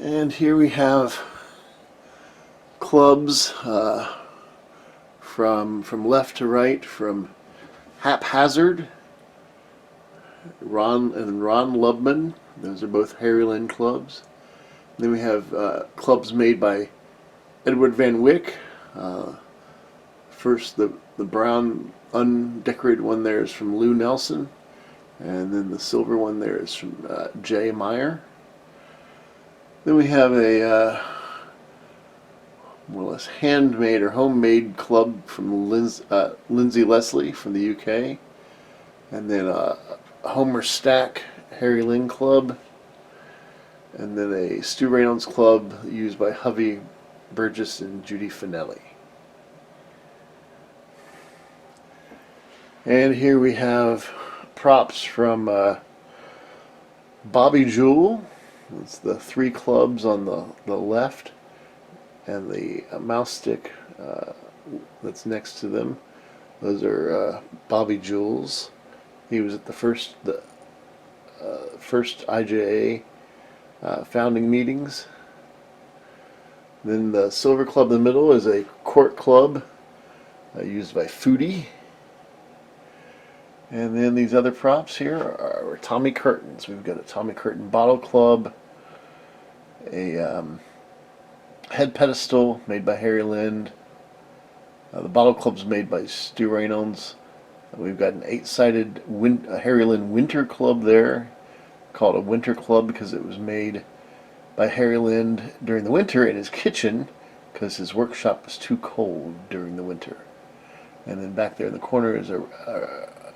And here we have clubs from left to right, from Haphazard, Ron Lubman. Those are both Harry Lynn clubs. And then we have clubs made by Edward Van Wyck. First, the brown undecorated one there is from Lou Nelson, and then the silver one there is from Jay Meyer. Then we have a more or less handmade or homemade club from Lindsay Leslie from the UK, and then a Homer Stack Harry Lynn club, and then a Stu Reynolds club used by Hovey Burgess and Judy Finelli. And here we have props from Bobby Jewell. It's the three clubs on the left, and the mouse stick that's next to them. Those are Bobby Jewell's. He was at the first IJA founding meetings. Then the silver club in the middle is a court club used by Foodie. And then these other props here are Tommy Curtins. We've got a Tommy Curtin bottle club, a head pedestal made by Harry Lind. The bottle club's made by Stu Reynolds. We've got an 8-sided Harry Lynn winter club there, called a winter club because it was made by Harry Lind during the winter in his kitchen because his workshop was too cold during the winter. And then back there in the corner is a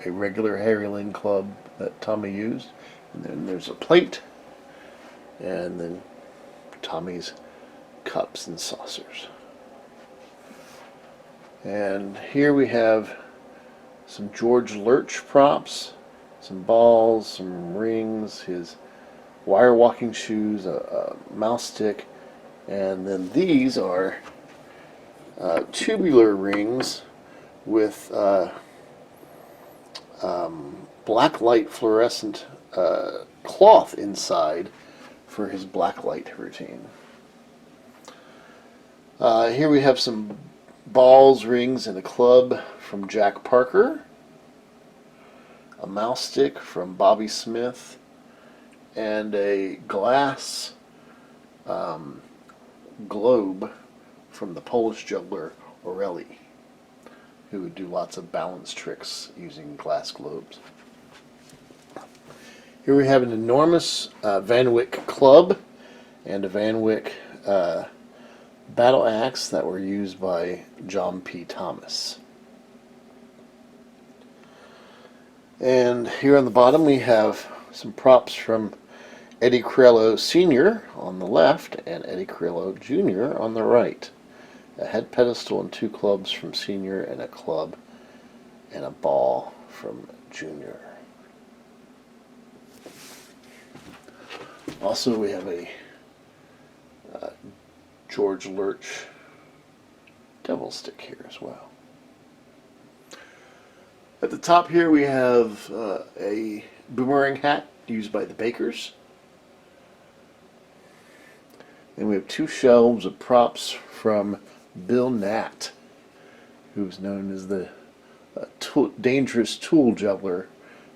regular Harry Lynn club that Tommy used. And then there's a plate, and then Tommy's cups and saucers. And here we have some George Lurch props, some balls, some rings, his wire walking shoes, a mouse stick, and then these are tubular rings with black light fluorescent cloth inside for his black light routine. Here we have some balls, rings, and a club from Jack Parker, a mouse stick from Bobby Smith, and a glass globe from the Polish juggler Orelli, who would do lots of balance tricks using glass globes. Here we have an enormous Van Wyck club and a Van Wyck battle axe that were used by John P. Thomas. And here on the bottom we have some props from Eddie Criello Sr. on the left and Eddie Criello Jr. on the right. A head pedestal and two clubs from Sr. and a club and a ball from Jr. Also we have a George Lurch devil stick here as well. At the top here we have a boomerang hat used by the Bakers. And we have two shelves of props from Bill Natt, who's known as the dangerous tool juggler.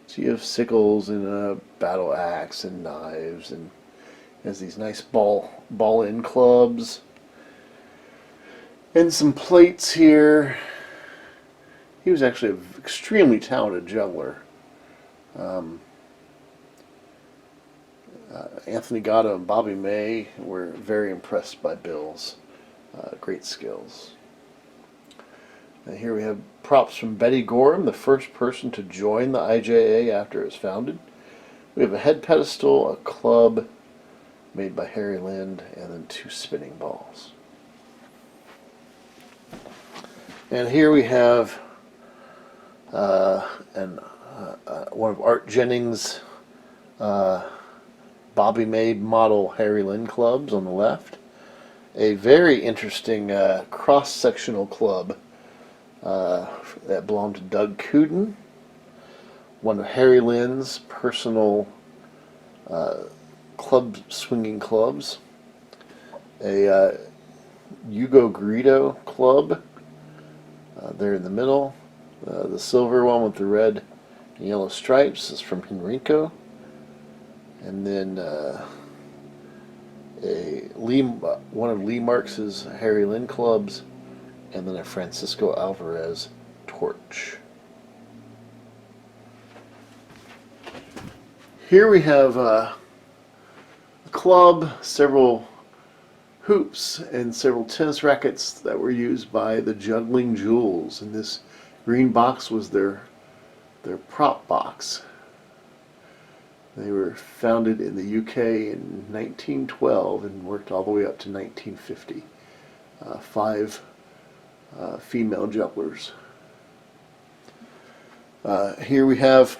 So you have sickles and a battle axe and knives, and has these nice ball-in clubs and some plates here. He was actually an extremely talented juggler. Anthony Gatto and Bobby May were very impressed by Bill's great skills. And here we have props from Betty Gorham, the first person to join the IJA after it was founded. We have a head pedestal, a club made by Harry Lind, and then two spinning balls. And here we have one of Art Jennings' Bobby Made model Harry Lynn clubs on the left. A very interesting cross-sectional club that belonged to Doug Cooden. One of Harry Lynn's personal club swinging clubs. a Yugo Greedo club there in the middle. The silver one with the red and yellow stripes is from Henrico. And then one of Lee Marks's Harry Lynn clubs, and then a Francisco Alvarez torch. Here we have a club, several hoops, and several tennis rackets that were used by the Juggling Jewels. And this green box was their prop box. They were founded in the UK in 1912 and worked all the way up to 1950. 5 female jugglers. Here we have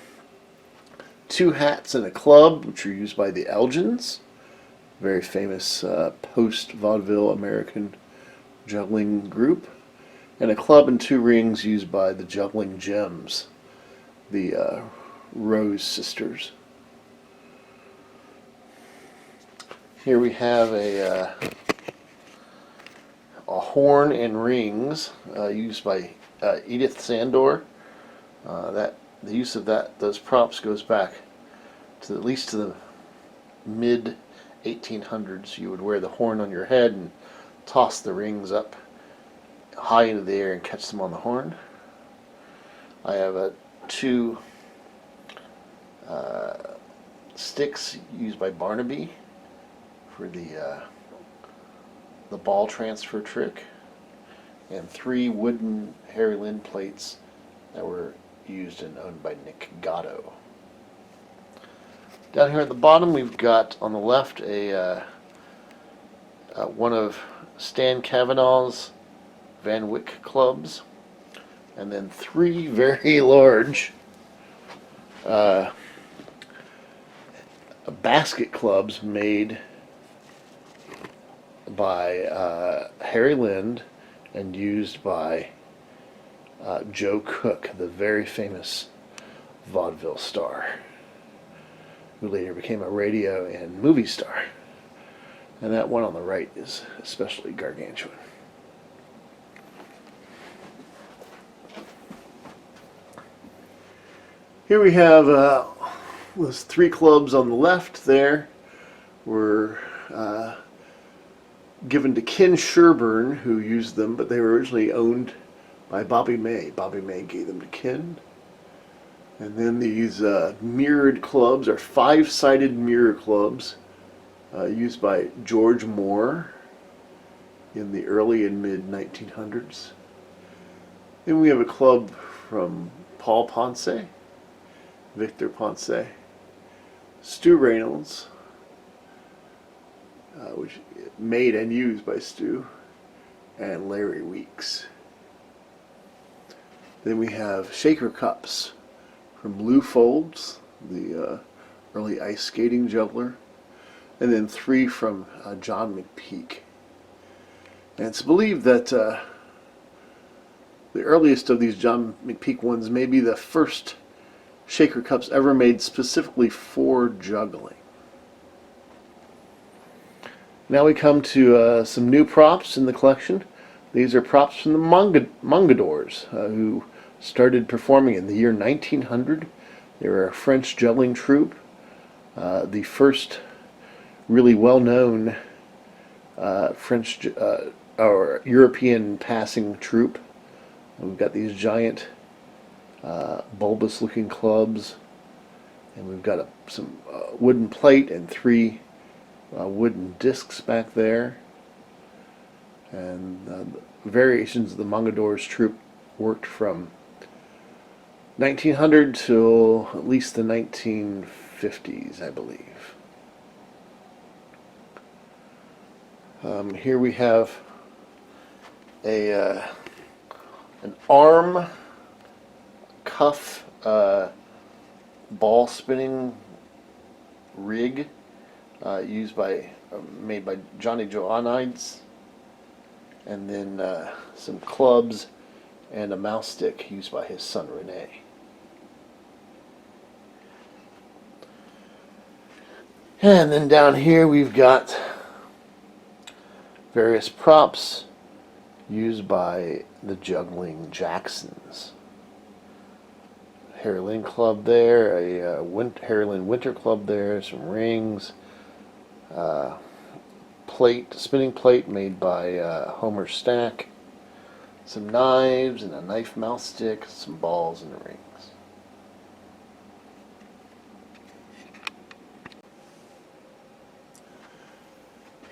2 hats and a club, which are used by the Elgins, very famous post-vaudeville American juggling group, and a club and 2 rings used by the Juggling Gems, the Rose sisters. Here we have a horn and rings used by Edith Sandor. The use of those props goes back to at least to the mid 1800s. You would wear the horn on your head and toss the rings up high into the air and catch them on the horn. I have 2 sticks used by Barnaby for the ball transfer trick, and 3 wooden Harry Lynn plates that were used and owned by Nick Gatto. Down here at the bottom, we've got on the left one of Stan Kavanaugh's Van Wyck clubs, and then 3 very large basket clubs made by Harry Lind and used by Joe Cook, the very famous vaudeville star, who later became a radio and movie star. And that one on the right is especially gargantuan. Here we have those 3 clubs on the left there were given to Ken Sherburne, who used them, but they were originally owned by Bobby May. Bobby May gave them to Ken. And then these mirrored clubs are 5-sided mirror clubs used by George Moore in the early and mid 1900s. Then we have a club from Paul Ponce, Victor Ponce, Stu Reynolds, which made and used by Stu, and Larry Weeks. Then we have shaker cups from Lou Folds, the early ice skating juggler, and then 3 from John McPeak. And it's believed that the earliest of these John McPeak ones may be the first shaker cups ever made specifically for juggling. Now we come to some new props in the collection. These are props from the Mongadors, who started performing in the year 1900. They were a French juggling troupe, the first really well-known French or European passing troupe. We've got these giant bulbous-looking clubs, and we've got some wooden plate and 3 wooden discs back there. And variations of the Mongadors troupe worked from 1900 till at least the 1950s, I believe. Here we have an arm cuff ball spinning rig made by Johnny Joannides, and then some clubs and a mouse stick used by his son Rene. And then down here we've got Various props used by the Juggling Jacksons. Harry Lynn Club there, a Harry Lynn Winter Club there, some rings, spinning plate made by Homer Stack, some knives and a knife mouth stick, some balls and rings.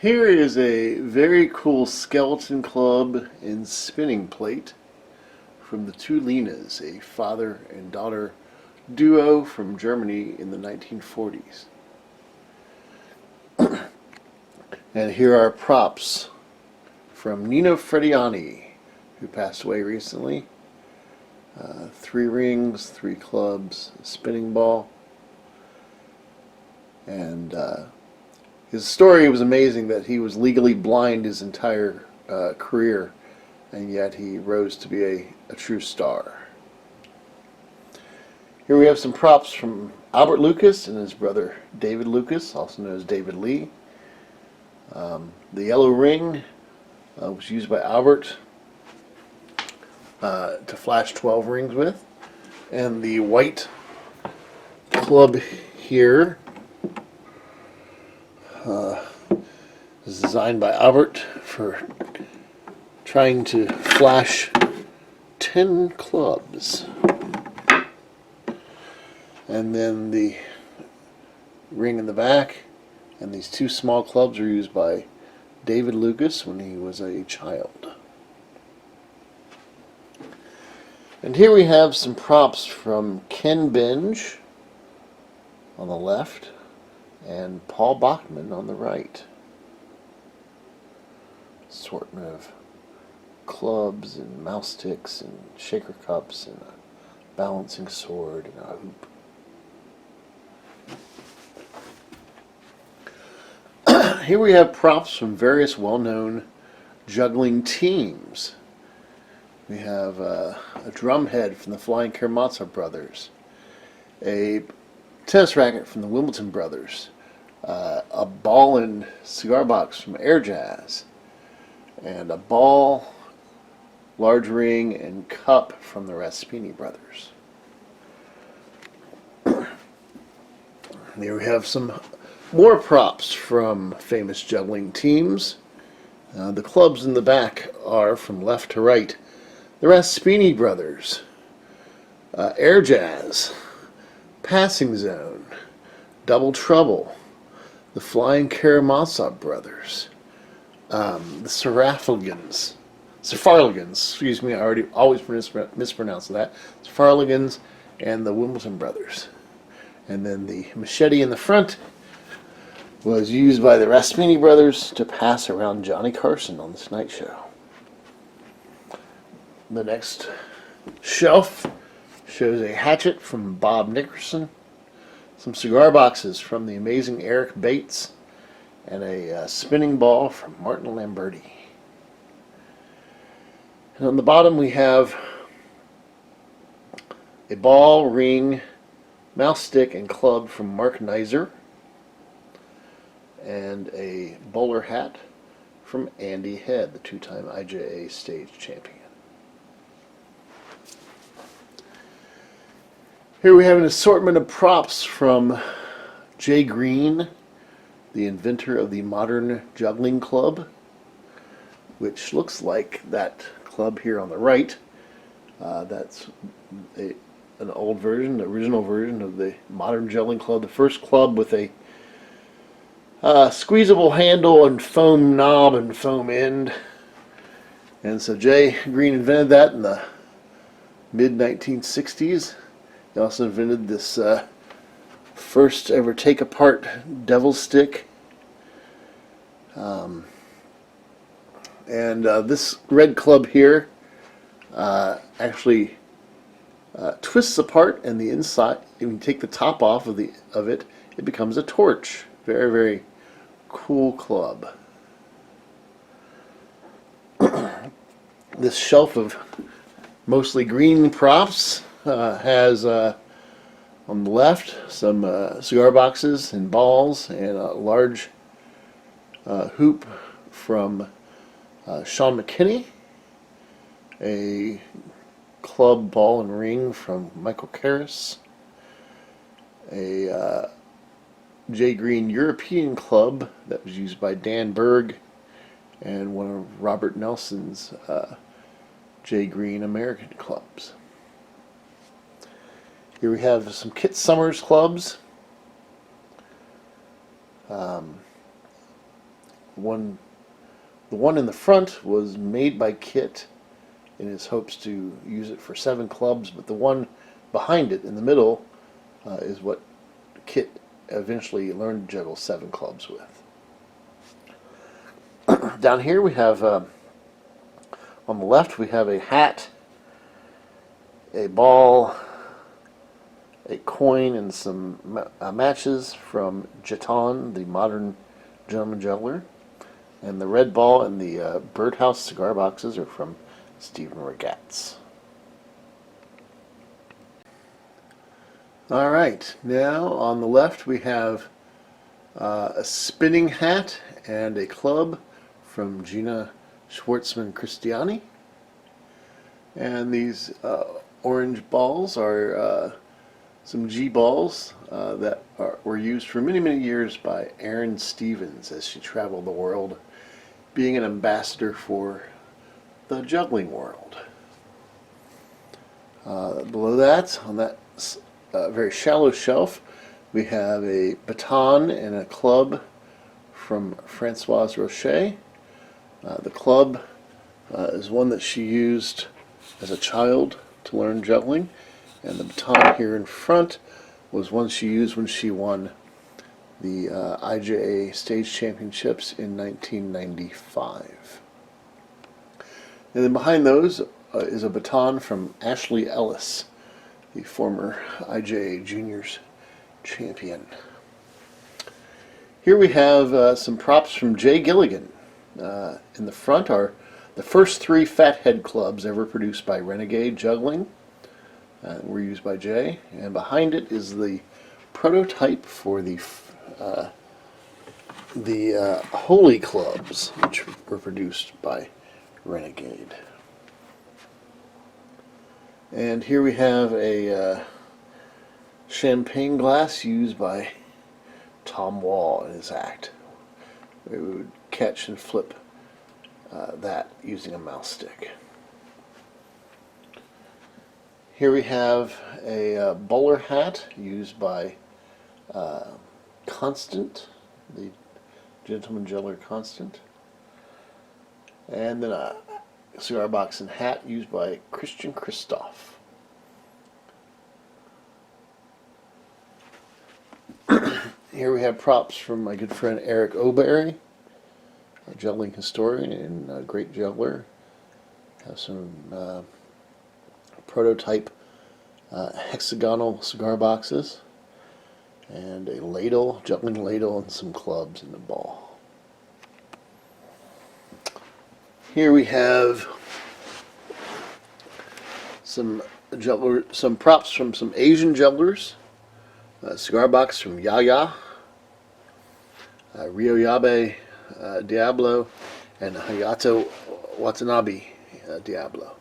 Here is a very cool skeleton club and spinning plate from the two Linas, a father and daughter duo from Germany in the 1940s. And here are props from Nino Frediani, who passed away recently. 3 rings, 3 clubs, a spinning ball. And his story was amazing, that he was legally blind his entire career, and yet he rose to be a true star. Here we have some props from Albert Lucas and his brother David Lucas, also known as David Lee. The yellow ring was used by Albert to flash 12 rings with. And the white club here is designed by Albert for trying to flash 10 clubs. And then the ring in the back and these 2 small clubs were used by David Lucas when he was a child. And here we have some props from Ken Benge on the left and Paul Bachman on the right. Assortment of clubs and mouse sticks and shaker cups and a balancing sword and a hoop. Here we have props from various well-known juggling teams. We have a drum head from the Flying Karamazov brothers, a tennis racket from the Wimbledon brothers, a ball and cigar box from Air Jazz, and a ball, large ring, and cup from the Raspini brothers. Here we have some more props from famous juggling teams. The clubs in the back are from left to right. The Raspini brothers, Air Jazz, Passing Zone, Double Trouble, the Flying Karamazov brothers, the Safarligans, excuse me, I always mispronounce that, Safarligans, and the Wimbledon brothers. And then the machete in the front was used by the Raspini brothers to pass around Johnny Carson on The Tonight Show. The next shelf shows a hatchet from Bob Nickerson, some cigar boxes from the amazing Eric Bates, and a spinning ball from Martin Lamberti. And on the bottom we have a ball, ring, mouse stick, and club from Mark Neiser, and a bowler hat from Andy Head, the 2-time IJA stage champion. Here we have an assortment of props from Jay Green, the inventor of the modern juggling club, which looks like that club here on the right. That's an old version, the original version of the modern juggling club, the first club with a squeezable handle and foam knob and foam end. And so Jay Green invented that in the mid-1960s. He also invented this first ever take-apart devil stick. And this red club here actually twists apart, and the inside, when you take the top off of it, it becomes a torch. Very, very cool club. This shelf of mostly green props has on the left some cigar boxes and balls and a large hoop from Sean McKinney, a club, ball, and ring from Michael Karras, a J. Green European club that was used by Dan Berg, and one of Robert Nelson's J. Green American clubs. Here we have some Kit Summers clubs. The one in the front was made by Kit in his hopes to use it for 7 clubs, but the one behind it in the middle is what Kit eventually learned to juggle 7 clubs with. Down here we have, on the left, we have a hat, a ball, a coin, and some matches from Jeton, the modern gentleman juggler. And the red ball and the birdhouse cigar boxes are from Stephen Regatz. All right, now on the left we have a spinning hat and a club from Gina Schwartzman Christiani. And these orange balls are some G balls that were used for many, many years by Erin Stevens as she traveled the world, being an ambassador for the juggling world. Below that, on that very shallow shelf, we have a baton and a club from Françoise Rocher. The club is one that she used as a child to learn juggling, and the baton here in front was one she used when she won the IJA Stage Championships in 1995. And then behind those is a baton from Ashley Ellis, the former IJA Juniors champion. Here we have some props from Jay Gilligan. In the front are the first 3 fathead clubs ever produced by Renegade Juggling. Were used by Jay. And behind it is the prototype for the Holy clubs, which were produced by Renegade. And here we have a champagne glass used by Tom Wall in his act. We would catch and flip that using a mouse stick. Here we have a bowler hat used by Constant, the gentleman juggler Constant. And then a cigar box and hat used by Christian Christoph. Here we have props from my good friend Eric O'Barry, a juggling historian and a great juggler. Have some prototype hexagonal cigar boxes and a ladle, juggling ladle, and some clubs and a ball. Here we have some props from some Asian jugglers. A cigar box from Yaya, Ryoyabe Diablo, and Hayato Watanabe Diablo.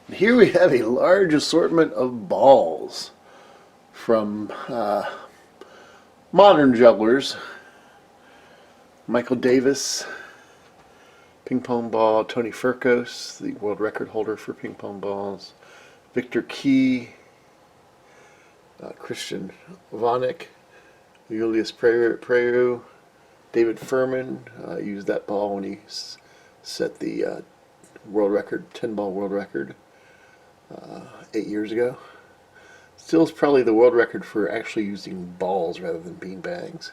And here we have a large assortment of balls from modern jugglers. Michael Davis, ping pong ball, Tony Furcos, the world record holder for ping pong balls, Victor Key, Christian Vanek, Julius Preu, David Furman used that ball when he set the world record, 10-ball world record 8 years ago. Still is probably the world record for actually using balls rather than bean bags.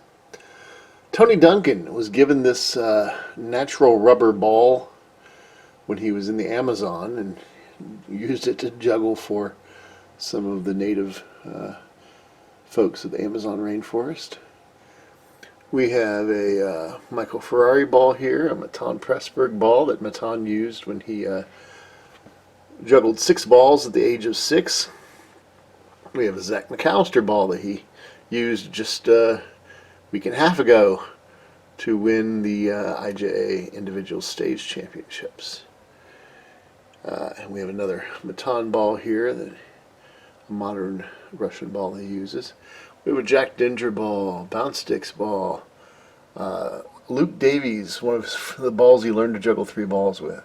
Tony Duncan was given this natural rubber ball when he was in the Amazon and used it to juggle for some of the native folks of the Amazon rainforest. We have a Michael Ferrari ball here, a Matan Pressburg ball that Matan used when he juggled 6 balls at the age of 6. We have a Zach McAllister ball that he used just a week and a half ago to win the IJA Individual Stage Championships. And we have another baton ball here, a modern Russian ball he uses. We have a Jack Dinger ball, Bounce Sticks ball, Luke Davies, one of the balls he learned to juggle 3 balls with.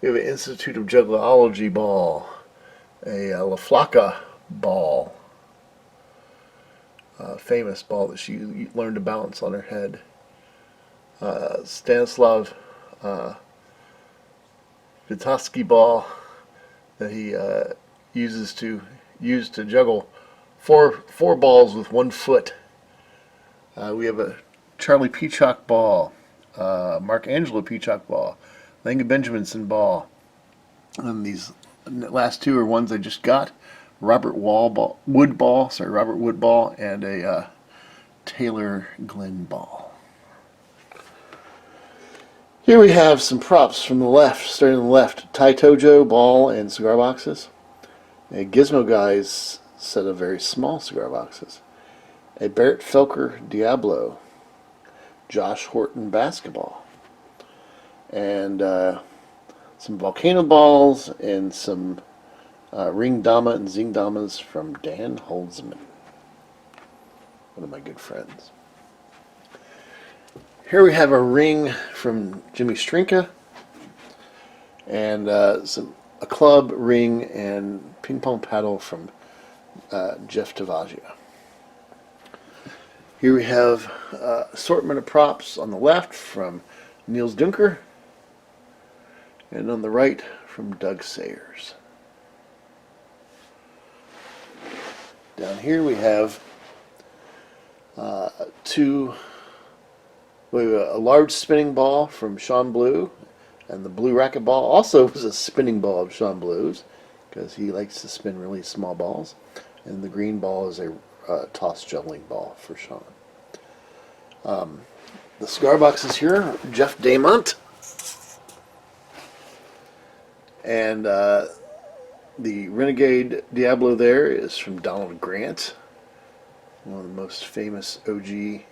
We have an Institute of Juggleology ball, a La Flaca ball, famous ball that she learned to balance on her head. Stanislav Vitotsky ball that he used to juggle four balls with 1 foot. We have a Charlie Peacock ball, Mark Angelo Peacock ball, Langa Benjaminson ball, and these last 2 are ones I just got. Robert Wood ball, and a Taylor Glenn ball. Here we have some props from the left, starting on the left. Tai Tojo ball and cigar boxes. A Gizmo Guys set of very small cigar boxes. A Barrett Felker Diablo. Josh Horton basketball. And some Volcano balls and some Ring Dama and Zing Damas from Dan Holzman, one of my good friends. Here we have a ring from Jimmy Strinka, and a club, ring, and ping pong paddle from Jeff Tavaggio. Here we have assortment of props on the left from Niels Dunker, and on the right from Doug Sayers. Down here we have a large spinning ball from Sean Blue, and the blue racket ball also was a spinning ball of Sean Blue's because he likes to spin really small balls, and the green ball is a toss juggling ball for Sean. The cigar boxes here, Jeff Damont, and the Renegade Diablo there is from Donald Grant, one of the most famous OG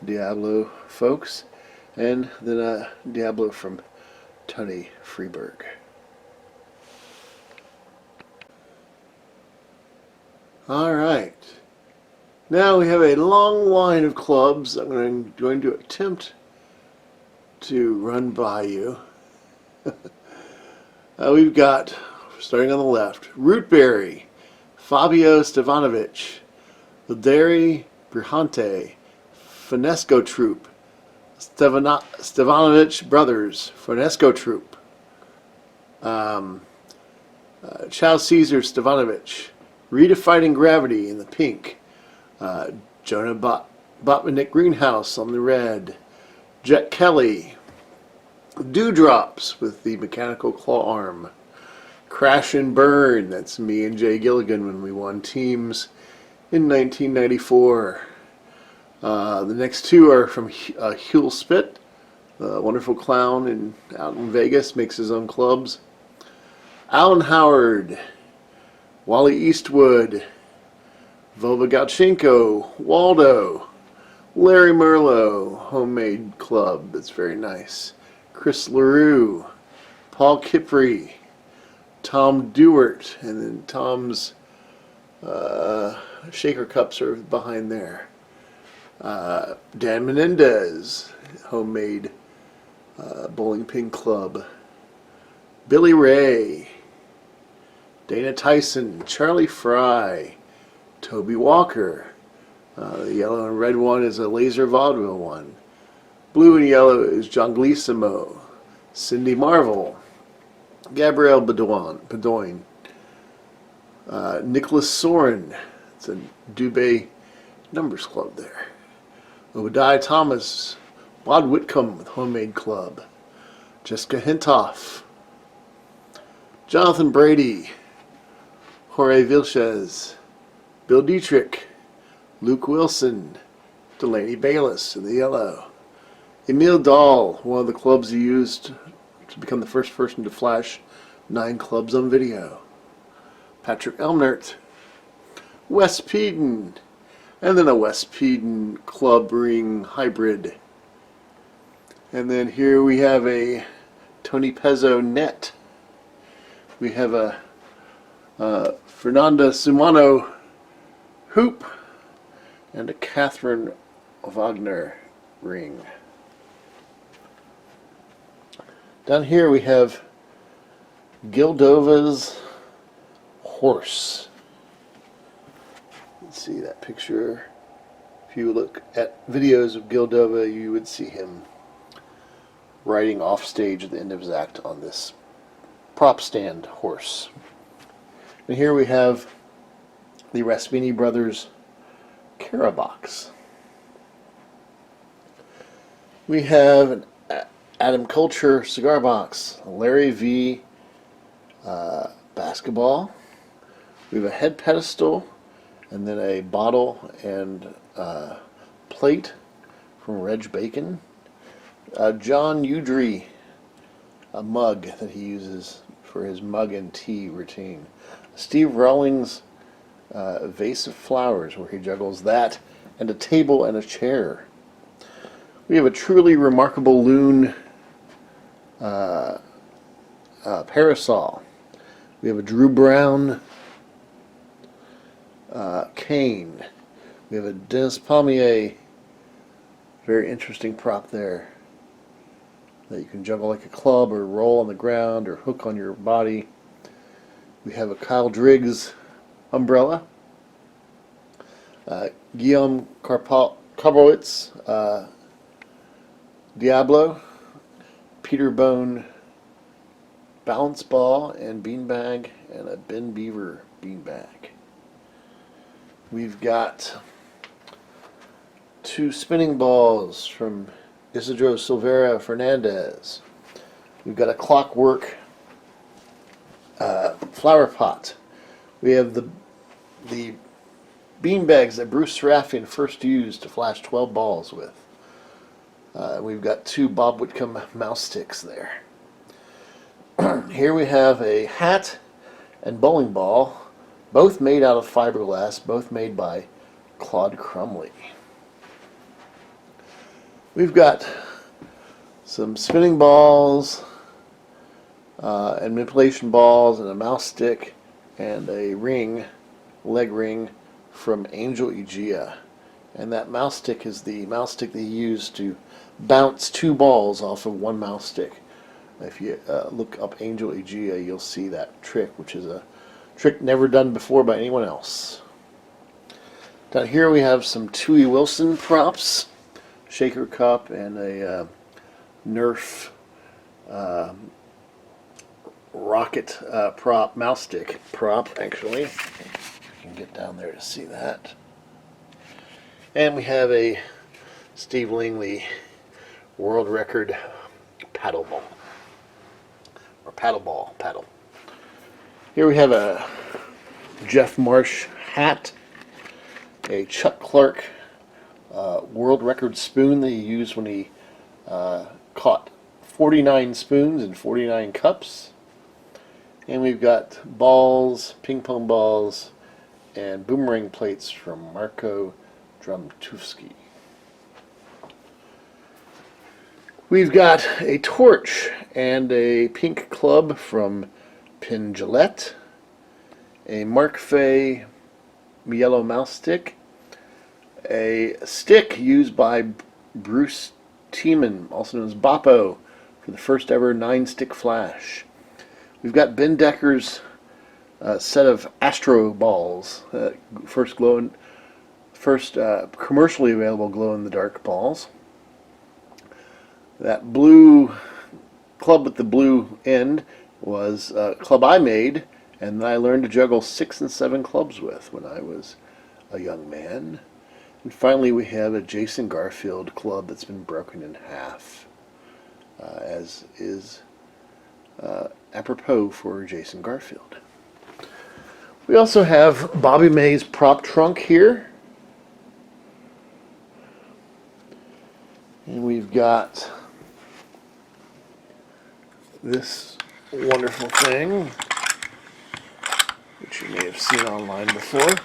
Diablo folks, and then a Diablo from Tony Freeberg. Alright, now we have a long line of clubs I'm going to attempt to run by you. We've got, starting on the left, Rootberry, Fabio Stevanovic, Ilderi Brihante, Finesco Troop, Stevanovic Brothers, Finesco Troop, Chow Caesar Stevanovic, Redefining Gravity in the pink, Jonah Botvinnik Greenhouse on the red, Jet Kelly, Dewdrops with the mechanical claw arm, Crash and Burn, that's me and Jay Gilligan when we won teams in 1994. The next 2 are from Huel Spit, the wonderful clown out in Vegas, makes his own clubs. Alan Howard, Wally Eastwood, Vova Galchenko, Waldo, Larry Merlot, homemade club that's very nice. Chris LaRue, Paul Kipri, Tom Dewart, and then Tom's shaker cups are behind there. Dan Menendez, homemade bowling pin club. Billy Ray, Dana Tyson, Charlie Fry, Toby Walker. The yellow and red one is a laser vaudeville one. Blue and yellow is John Glissimo, Cindy Marvel, Gabrielle Bedoin, Nicholas Soren. It's a Dubé Numbers Club there. Obadiah Thomas, Bod Whitcomb with Homemade Club, Jessica Hintoff, Jonathan Brady, Jorge Vilches, Bill Dietrich, Luke Wilson, Delaney Bayless in the yellow, Emil Dahl, one of the clubs he used to become the first person to flash 9 clubs on video, Patrick Elmnert, Wes Peden, And then a West Peden Club Ring Hybrid. And then here we have a Tony Pezzo net. We have a Fernanda Sumano hoop and a Catherine Wagner ring. Down here we have Gildova's horse. Let's see that picture. If you look at videos of Gildova, you would see him riding off stage at the end of his act on this prop stand horse. And here we have the Raspini Brothers Cara box. We have an Adam Culture cigar box, a Larry V basketball. We have a head pedestal, and then a bottle and plate from Reg Bacon. John Udry, a mug that he uses for his mug and tea routine. Steve Rawlings vase of flowers, where he juggles that, and a table and a chair. We have a truly remarkable loon parasol. We have a Drew Brown cane. We have a Dennis Palmier, very interesting prop there, that you can juggle like a club or roll on the ground or hook on your body. We have a Kyle Driggs umbrella. Guillaume Karbowitz Diablo, Peter Bone balance ball and beanbag, and a Ben Beaver beanbag. We've got 2 spinning balls from Isidro Silveira Fernandez. We've got a Clockwork flower pot. We have the beanbags that Bruce Serafian first used to flash 12 balls with. We've got 2 Bob Whitcomb mouse sticks there. Here we have a hat and bowling ball, both made out of fiberglass, both made by Claude Crumley. We've got some spinning balls and manipulation balls and a mouse stick and a ring, leg ring from Angel Egea. And that mouse stick is the mouse stick that he used to bounce 2 balls off of 1 mouse stick. If you look up Angel Egea, you'll see that trick, which is a trick never done before by anyone else. Down here we have some Tui Wilson props, shaker cup and a Nerf rocket prop, mouse stick prop, actually. You can get down there to see that. And we have a Steve Langley world record paddle ball. Or paddle. Here we have a Jeff Marsh hat, a Chuck Clark world record spoon that he used when he caught 49 spoons in 49 cups. And we've got balls, ping pong balls, and boomerang plates from Marco Drumtowski. We've got a torch and a pink club from Pin Gillette, a Mark Fay yellow mouse stick, a stick used by Bruce Tiemann, also known as Boppo, for the first ever 9-stick flash. We've got Ben Decker's set of Astro balls, first commercially available glow-in-the-dark balls. That blue club with the blue end was a club I made, and that I learned to juggle 6 and 7 clubs with when I was a young man. And finally, we have a Jason Garfield club that's been broken in half, as is apropos for Jason Garfield. We also have Bobby May's prop trunk here. And we've got this wonderful thing, which you may have seen online before.